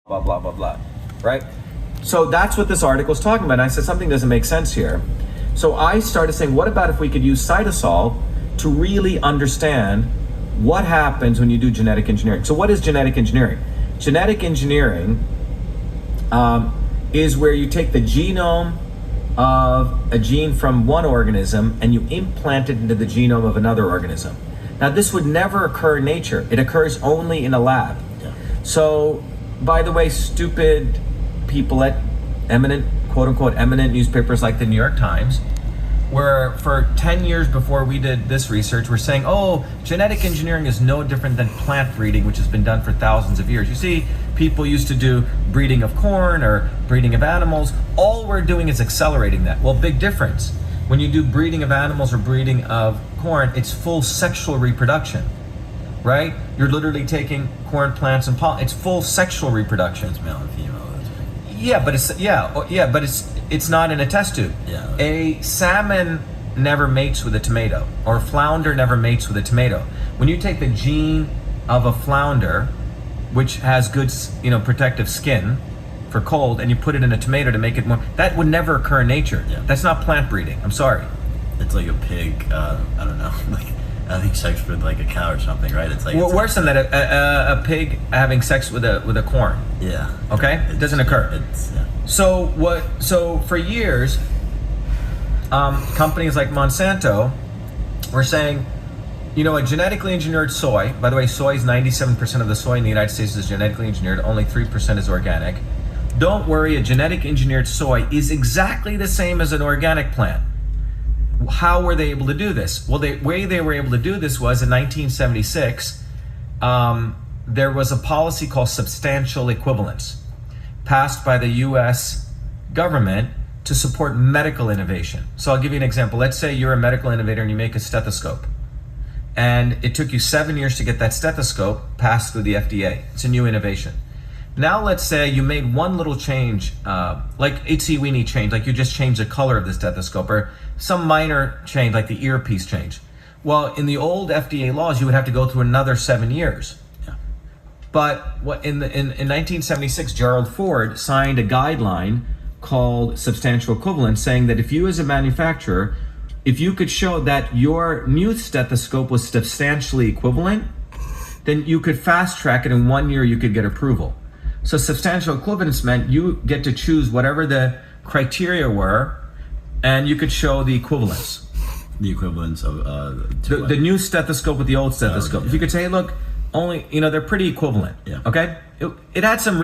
blah, blah, blah, blah, right? So that's what this article is talking about. And I said, something doesn't make sense here. So I started saying, what about if we could use cytosol to really understand what happens when you do genetic engineering? So what is genetic engineering? Genetic engineering is where you take the genome of a gene from one organism and you implant it into the genome of another organism. Now this would never occur in nature. It occurs only in a lab. Yeah. So, by the way, stupid people at eminent, quote unquote, eminent newspapers like the New York Times, where for 10 years before we did this research, we're saying, oh, genetic engineering is no different than plant breeding, which has been done for thousands of years. You see, people used to do breeding of corn or breeding of animals. All we're doing is accelerating that. Well, big difference. When you do breeding of animals or breeding of corn, it's full sexual reproduction, right? You're literally taking corn plants and pollen. It's full sexual reproduction. It's male and female. That's right. Yeah, but it's not in a test tube. Yeah. A salmon never mates with a tomato, or a flounder never mates with a tomato. When you take the gene of a flounder, which has good, protective skin for cold, and you put it in a tomato to make it more, that would never occur in nature. Yeah. That's not plant breeding. I'm sorry. It's like a pig. I don't know. Like having sex with like a cow or something, right? It's like Well, worse than that, a pig having sex with a corn. Yeah. Okay, it doesn't occur. Yeah. So for years, companies like Monsanto were saying, a genetically engineered soy. By the way, soy is 97% of the soy in the United States is genetically engineered. Only 3% is organic. Don't worry, a genetic engineered soy is exactly the same as an organic plant. How were they able to do this? Well, the way they were able to do this was in 1976, there was a policy called substantial equivalence passed by the US government to support medical innovation. So I'll give you an example. Let's say you're a medical innovator and you make a stethoscope. And it took you 7 years to get that stethoscope passed through the FDA. It's a new innovation. Now let's say you made one little change, like itsy weeny change, like you just changed the color of the stethoscope, or some minor change like the earpiece change. Well, in the old FDA laws, you would have to go through another 7 years. Yeah. But in 1976, Gerald Ford signed a guideline called substantial equivalence, saying that if you as a manufacturer, if you could show that your new stethoscope was substantially equivalent, then you could fast track it. In 1 year, you could get approval. So substantial equivalence meant you get to choose whatever the criteria were, and you could show the equivalence. The equivalence of the new stethoscope with the old stethoscope. Yeah. If you could say, hey, look, only, they're pretty equivalent. Yeah. Okay? It had some